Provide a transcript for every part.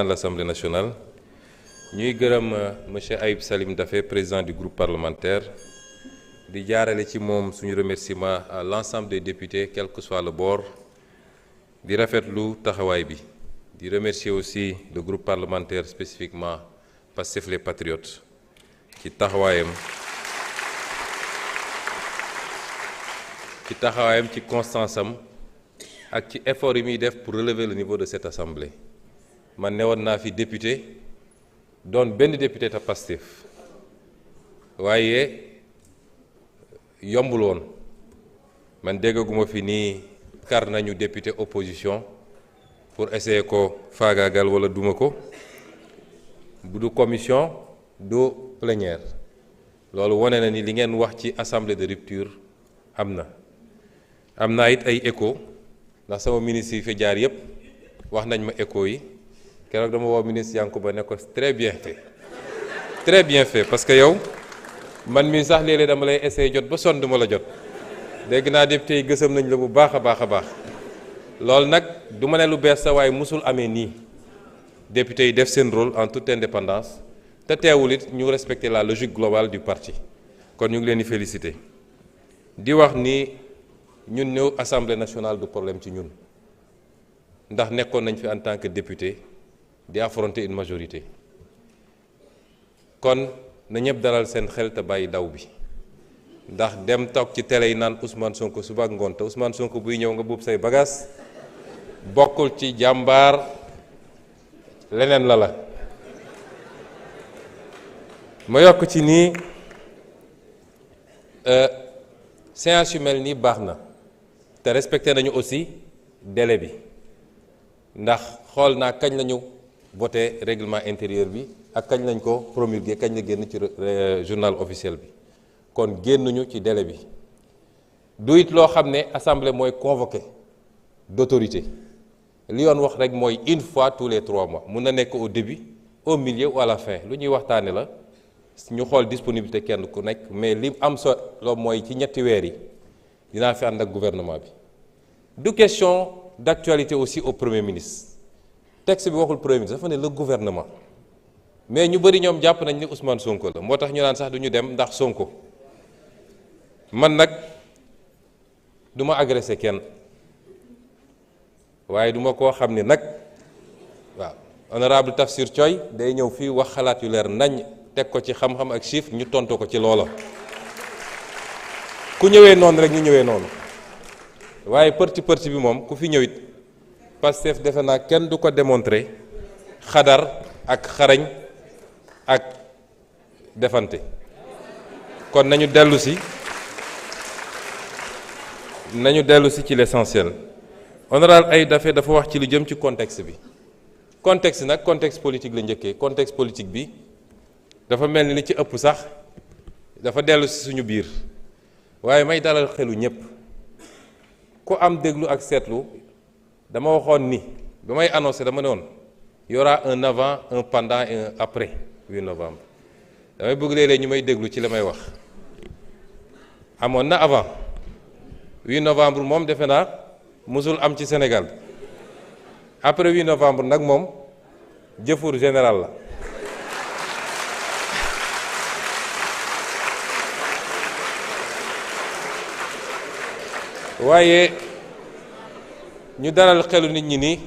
de l'Assemblée nationale ñuy gërëm monsieur Ayib Salim Daffé, président du groupe parlementaire, di jaarale ci moom suñu remerciement à l'ensemble des députés quel que soit le bord, di rafetlu taxawaay bi, di remercier aussi le groupe parlementaire spécifiquement Pastef les Patriotes ci taxawaayam ci constance am ak ci effort yi muy def pour relever le niveau de cette assemblée. Man newoon naa fi député doon benn député ta Pastef waaye yombul woon man déggaguma fi nii kar nañu député opposition pour essayer ko faagaagal wala duma ko bu du commission du plénière loolu wane na ni li ngeen wax ci assemblée de rupture am na it ay écho ndax sama ministre yi fi jaar yépp wax nañ ma écho yi keroog dama woo ministre Yankuba ne ko très bien fait parce que yow man mii sax léeg-léeg dama lay essayer jot ba sonn duma la jot dégg naa député yi gësam nañ la bu baax a baax loolu nag du ma ne lu bees sa waaye musul amee nii député yi def seen rôle en toute indépendance te teewul it ñu respecter la logique globale du parti kon ñu ngi leen di féliciter di wax ni ñun ñëw assemblée nationale du problème ci ñun ndax nekkoon nañ fi en tant que député di affronter une majorité kon na ñëpp dalal seen xel te bàyyi daw bi ndax dem toog ci télé yi naan Ousmane Sonko suba ak ngoon te Ousmane Sonko buy ñëw nga buub say bagages bokkul ci jàmbaar leneen la ma yokk ci nii séance yu mel nii baax na te respecté nañu aussi délai bi ndax xool naa kañ lañu voté règlement intérieur bi ak kañ lañ ko promulgué kañ la génn ci journal officiel bi kon génnuñu ci délai bi du it loo xam ne assemblée mooy convoqué d'autorité li yoon wax rek mooy une fois tous les 3 mois mun na nekk au début au milieu ou à la fin lu ñuy waxtaane la ñu xool disponibilité kenn ku nekk mais li am solo mooy ci ñetti weer yi dinaa fi ànd ak gouvernement bi du question d'actualité aussi au premier ministre texte bi waxul premier ministre dafa ne le gouvernement mais ñu bëri ñoom jàpp nañ ni Ousmane Sonko la moo tax ñu naan sax du ñu dem ndax Sonko man nag du ma agressé kenn waaye du ma koo xam ne nag waaw honorable Tafsir Thioye day ñëw fii wax xalaat yu leer nañ teg ko ci xam-xam ak chiffre ñu tontu ko ci loola ku ñëwee noonu rek ñu ñëwee noonu waaye përti bi moom ku fi ñëwit Pastef defe naa kenn du ko démontrer xadar ak xarañ ak defante kon nañu dellu si ci l'essentiel. Honorable Ayib Daffé dafa wax ci lu jëm ci contexte bi contexte nag contexte politique la njëkkee contexte politique bi dafa mel ni li ci ëpp sax dafa dellu si suñu biir waaye may dalal xelu ñépp ku am déglu ak seetlu dama waxoon ni ba may annoncé dama ne woon y aura un avant un pendant et un après 8 novembre damay bëgg léeg-léeg ñu may déglu ci la may wax amoon na avant 8 novembre moom defe naa musul am ci Sénégal après 8 novembre nag moom jëfur général la waaye ñu dalal xelu nit ñi ni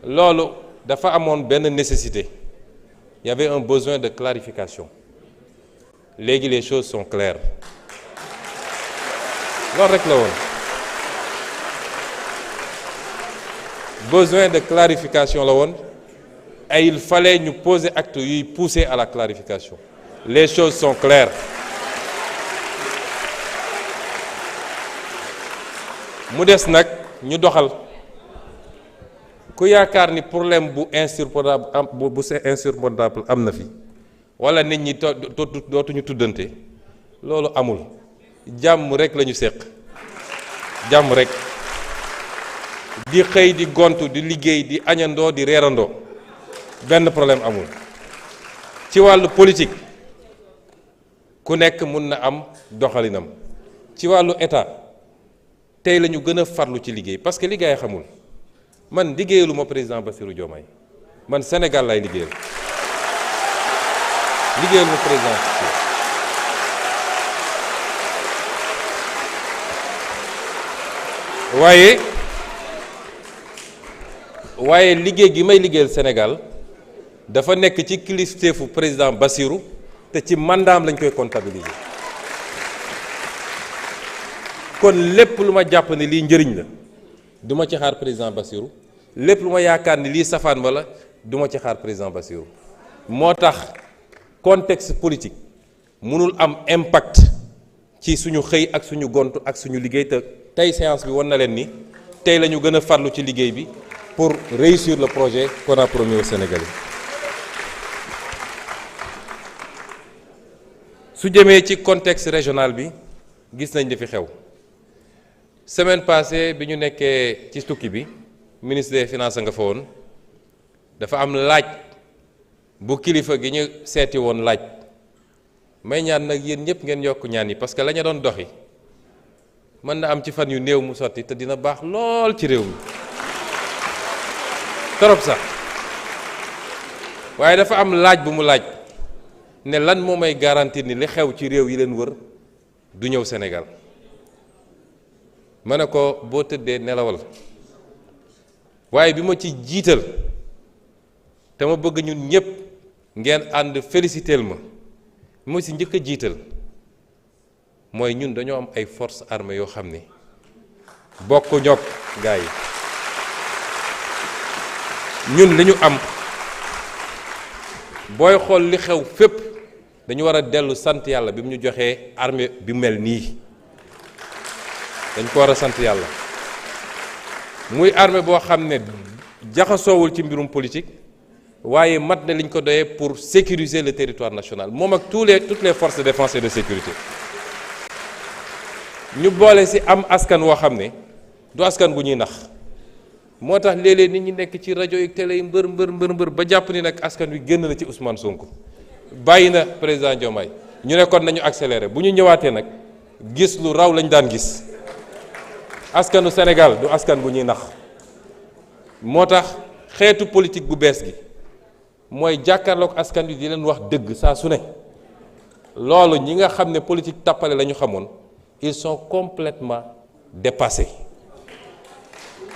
loolu dafa amoon benn nécessité il y avait un besoin de clarification léegi les choses sont claires loolu rek la woon besoin de clarification la woon et il fallait ñu poser acte yuy pousser à la clarification les choses sont claires mu des nag ñu doxal ku yaakaar ni problème bu insurmontable am na fi wala nit ñi dootuñu tuddante loolu amul jàmm rek lañu séq jàmm rek di xëy di gontu di liggéey di añandoo di reerandoo benn problème amul ci wàllu politique ku nekk mun na am doxalinam ci wàllu état tey la ñu gën a farlu ci liggéey parce que liggéey xamul man liggéeyalu ma président Bassirou Diomaye man Sénégal lay liggéeyal mu président waaye liggéey gi may liggéeyal Sénégal dafa nekk ci kilifteefu président Bassirou te ci mandaam lañ koy comptabiliser kon lépp lu ma jàpp ne lii njëriñ la du ma ci xaar président Bassirou lépp lu ma yaakaar ni lii safaan ma la du ma ci xaar président Bassirou moo tax contexte politique mënul am impact ci suñu xëy ak suñu gont ak suñu liggéey te tey séance bi wan na leen ni tey la ñu gën a farlu ci liggéey bi pour réussir le projet qu'on a promis aux Sénégalais. su jëmee ci contexte régional bi gis nañ li fi xew semaine passée bi ñu nekkee ci tukki bi ministre des finances nga fa woon dafa am laaj bu kilifa gi ñu seeti woon laaj may ñaan nag yéen ñëpp ngeen yokk ñaan yi parce que la ñu doon doxi mën na am ci fan yu néew mu sotti te dina baax lool ci réew mi trop sax waaye dafa am laaj bu mu laaj ne lan moo may garantir ni li xew ci réew yi leen wër du ñëw Sénégal ma ne ko boo tëddee nelawal waaye bi ma ci jiital te ma bëgg ñun ñëpp ngeen ànd féliciteel ma si njëkk a jiital mooy ñun dañoo am ay forces armées yoo xam ne bokk ñokk gaa yi ñun li ñu am booy xool li xew fépp dañu war a dellu sant yàlla bi mu ñu joxee armée bi mel nii dañ ko war a sant yàlla muy armée boo xam ne jaxasoowul ci mbirum politique waaye mat na liñ ko doyee pour sécuriser le territoire national moom ak toutes les forces de défense et de sécurité ñu boole ci am askan woo xam ne du askan gu ñuy nax moo tax léeg-léeg nit ñi nekk ci rajo yi télé yi mbër ba jàpp ni nag askan wi génn na ci Ousmane Sonko bàyyi na président Diomaye ñu ne kon nañu accélérer bu ñu ñëwaatee nag gis lu raw lañ daan gis askanu Sénégal du askan bu ñuy nax moo tax xeetu politique bu bees gi mooy jàkkaarloog askan wi di leen wax dëgg saa su ne loolu ñi nga xam ne politique tappale la ñu xamoon ils sont complètement dépassés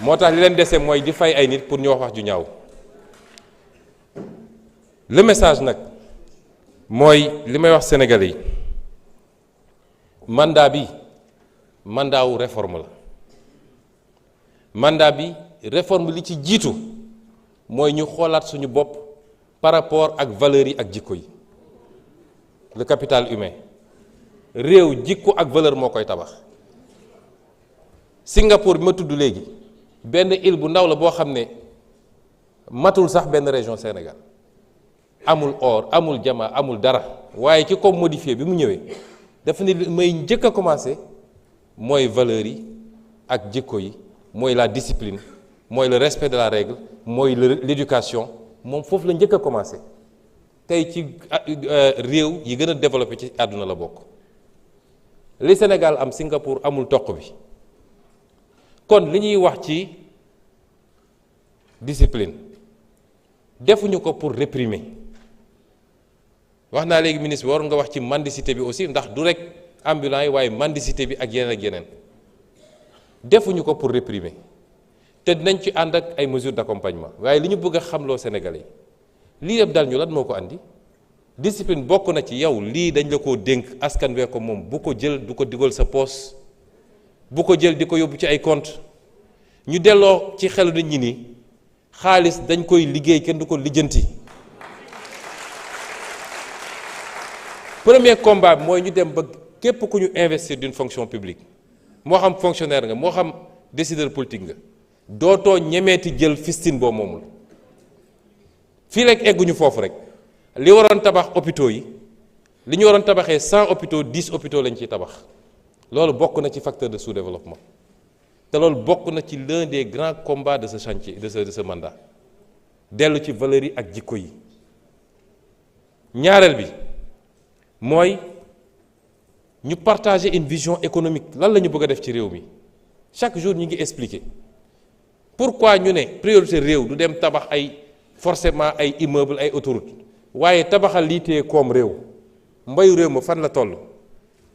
moo tax li leen dese mooy di fay ay nit pour ñu wax ju ñaaw le message nag mooy li may wax Sénégalais yi mandat bi mandat wu réforme la mandat bi réforme li ci jiitu mooy ñu xoolaat suñu bopp par rapport ak valeurs yi ak jikko yi le capital humain réew jikko ak valeur moo koy tabax Singapour bi ma tudd léegi benn île bu ndaw la boo xam ne matul sax benn région Sénégal amul or amul jama amul dara waaye ki ko modifié bi mu ñëwee dafa ne may njëkk a commencé mooy valeurs yi ak jikko yi mooy la discipline mooy le respect de la règle mooy l'éducation moom foofu la njëkk a commencé tey ci réew yi gën a développé ci àdduna la bokk li Sénégal am Singapour amul toq bi kon li ñuy wax ci discipline defuñu ko pour réprimer wax naa léegi ministre bi waroon nga wax ci mendicité bi aussi ndax du rek ambulant yi waaye mendicité bi ak yeneen defuñu ko pour réprimer te dinañ ci ànd ak ay mesures d'accompagnement waaye li ñu bëgg a xamloo Sénégalais yi lii yëpp dal ñu lan moo ko andi discipline bokk na ci yow lii dañ la koo dénk askan wee ko moom bu ko jël du ko digal sa poos bu ko jël di ko yóbbu ci ay compte ñu delloo ci xelu nit ñi ni xaalis dañ koy liggéey kenn du ko lijjanti premier combat bi mooy ñu dem ba képp ku ñu investir d'une fonction publique moo xam fonctionnaire nga moo xam décideur politique nga dootoo ñemeeti jël fistine boo moomul fii rek egguñu foofu rek li waroon tabax hôpitaux yi li ñu waroon tabaxee 100 hôpitaux 10 hôpitaux lañ ciy tabax loolu bokk na ci facteur de sous-développement te loolu bokk na ci l'un des grands combats de ce chantier de ce mandat dellu ci valeurs yi ak jikko yi ñaareel bi mooy ñu partager une vision économique lan la ñu bëgg a def ci réew mi chaque jour ñu ngi expliquer pourquoi ñu ne priorité réew du dem tabax ay forcément ay immeuble ay autoroute waaye tabaxal lii téye koom réew mbayu réew ma fan la toll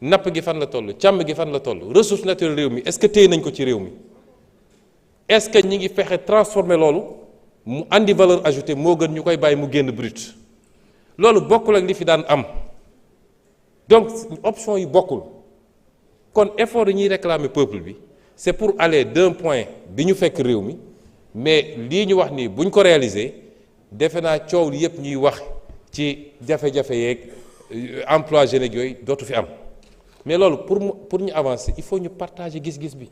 napp gi fan la toll càmm gi fan la toll ressource naturelle réew mi est-ce que téye nañ ko ci réew mi est-ce que ñi ngi fexe transformer loolu mu andi valeur ajoutée moo gën ñu koy bàyyi mu génn brut loolu bokkul ak li fi daan am donc option yi bokkul kon effort yi ñuy réclamer peuple bi c'est pour aller d'un point bi ñu fekk réew mi mais lii ñu wax nii bu ñu ko réaliser defe naa coow li yëpp ñuy wax ci jafe-jafe yeeg emploi jeunes yooyu dootu fi am mais loolu pour ñu avancer il faut ñu partager gis-gis bi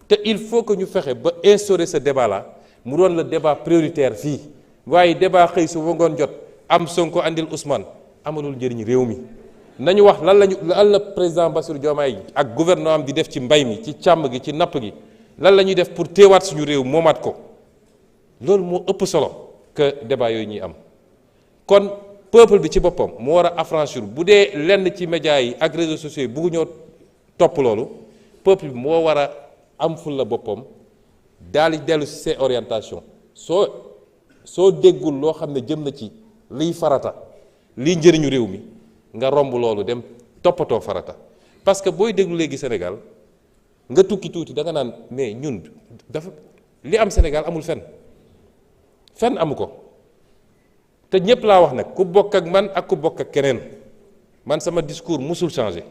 te il faut que ñu fexe ba instaurer ce débat là mu doon le débat prioritaire fii waaye débat xëy su ba ngoon jot am Sonko andil Ousmane amalul njëriñ réew mi nañu wax lan la président Bassirou Diomaye ak gouvernement am di def ci mbay mi ci càmm gi ci napp gi lan la ñuy def pour téewaat suñu réew moomaat ko loolu moo ëpp solo que débat yooyu ñuy am kon peuple bi ci boppam moo war a affranchir bu dee lenn ci médias yi ak réseaux sociaux yi buggu ñoo topp loolu peuple bi moo war a am ful la boppam daal di dellu ci ses orientations soo déggul loo xam ne jëm na ci liy farata liy njëriñu réew mi nga romb loolu dem toppatoo farata parce que booy déglu léegi Sénégal nga tukki tuuti da nga naan mais ñun dafa li am Sénégal amul fenn amu ko te ñépp laa wax nag ku bokk ak man ak ku bokk ak keneen man sama discours musul changer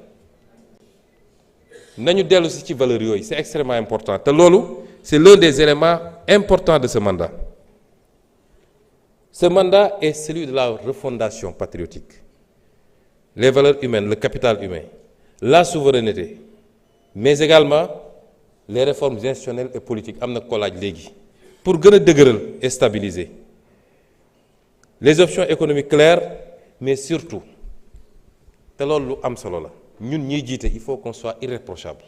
nañu dellu si ci valeurs yooyu c'est extrêmement important te loolu c'est l'un des éléments importants de ce mandat. Ce mandat est celui de la refondation patriotique. Les valeurs humaines, le capital humain, la souveraineté, mais également les réformes institutionnelles et politiques am na ko laaj léegi pour gën a dëgëral et stabiliser les options économiques claires mais surtout te loolu lu am solo la ñun ñiy jiite il faut qu'on soit irréprochable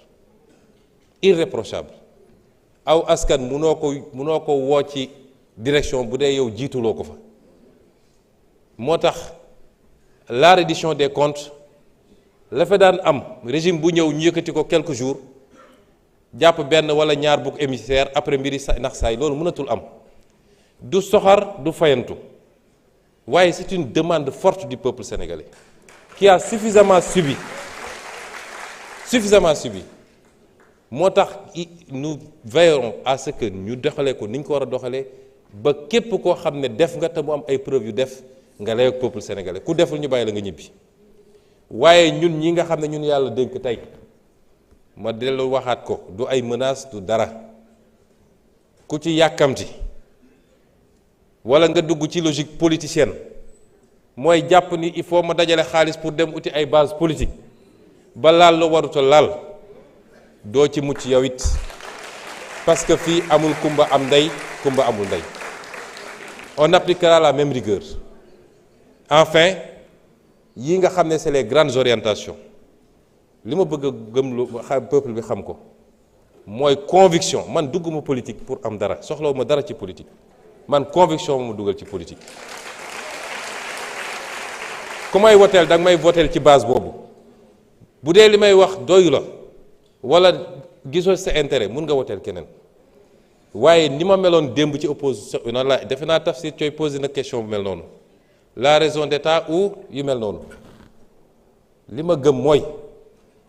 aw askan munoo ko woo ci direction bu dee yow jiituloo ko fa moo tax la reddition des comptes la fa daan am régime bu ñëw ñu yëkkati ko quelques jours jàpp benn wala ñaar bugg émissaire après mbiri nax saay loolu mënatul am du soxar du fayantu waaye c'est une demande forte du peuple sénégalais qui a suffisamment subi moo tax nous veillerons à ce que ñu doxalee ko ni ñu ko war a doxalee ba képp koo xam ne def nga te mu am ay preuves yu def nga lay ak peuple sénégalais ku deful ñu bàyyi la nga ñibbi waaye ñun ñi nga xam ne ñun yàlla dénk tey ma dellu waxaat ko du ay menaces du dara ku ci yàkkamti wala nga dugg ci logique politicienne mooy jàpp ni il faut ma dajale xaalis pour dem uti ay base politique ba laal la waruta laal doo ci mucc yow it parce que fii amul kumba am ndey kumba amul ndey on appliquera la même rigueur enfin yi nga xam ne c'est les grandes orientations li ma bëgg a gëm lu peuple bi xam ko mooy conviction man dugguma politique pour am dara soxlawuma dara ci politique man conviction ma dugal ci politique ku may woteel da nga may woteel ci base boobu bu dee li may wax doyu la wala gisoo sa intérêt mun nga woteel keneen waaye ni ma meloon démb ci opposition noonu la defe naa Tafsir Thioye posé na question bu mel noonu la raison d'état ou yu mel noonu li ma gëm mooy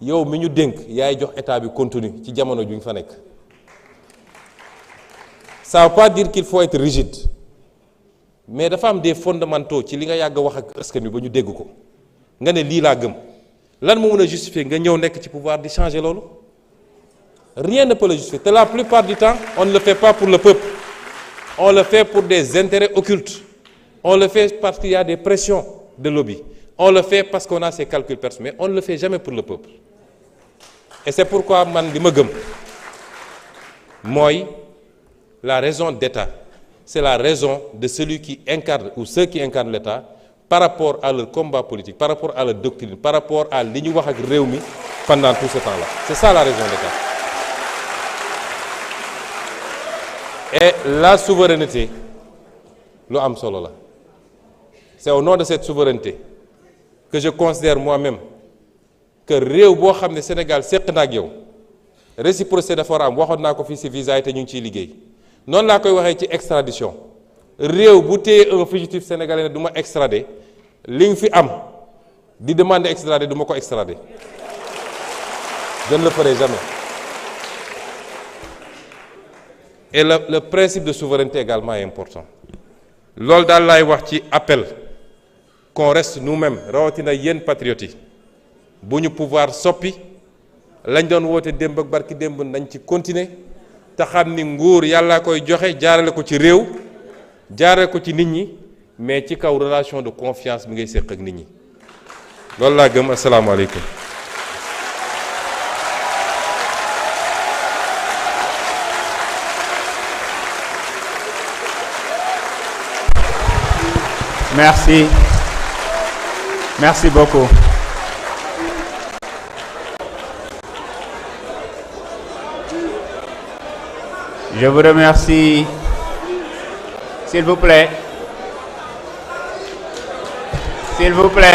yow mi ñu dénk yaay jox état bi contenu ci jamono ju ñu fa nekk ça veut pas dire qu'il faut être rigide mais dafa am des fondamentaux ci li nga yàgg wax ak askan wi ba ñu dégg ko nga ne lii laa gëm lan moo mën a justifier nga ñëw nekk ci pouvoir di changer loolu rien ne peut le justifier te la plupart du temps on ne le fait pas pour le peuple on le fait pour des intérêts occultes on le fait parce qu'il y a des pressions de lobby on le fait parce qu'on a ses calculs personnels mais on ne le fait jamais pour le peuple et c'est pourquoi man li ma gëm mooy la raison d'État c'est la raison de celui qui incarne ou ceux qui incarnent l'État par rapport à leur combat politique par rapport à leur doctrine par rapport à li ñu wax ak réew mi pendant tout ce temps-là c'est ça la raison d'État et la souveraineté lu am solo la c'est au nom de cette souveraineté que je considère moi-même que réew boo xam ne Sénégal séq na ak yow réciprocité dafa war a am waxoon naa ko fii ci visa yi te ñu ngi ciy liggéey noonu laa koy waxee ci extradition réew bu téye un fugitif sénégalais ne du ma extrader li nga fi am di demander extrader du ma ko extrader je ne le ferai jamais. Et le principe de souveraineté également est important. loolu daal laay wax ci appel qu'on reste nous-mêmes rawatina yéen patriotes yi bu ñu pouvoir soppi lañ doon woote démb ak barki démb nañ ci continuer te xam ni nguur yàllaa koy joxe jaarale ko ci réew jaarale ko ci nit ñi mais ci kaw relation de confiance bi ngay séq ak nit ñi loolu laa gëm. asalaamaaleykum. Merci. Merci beaucoup. Je vous remercie. S'il vous plaît. S'il vous plaît.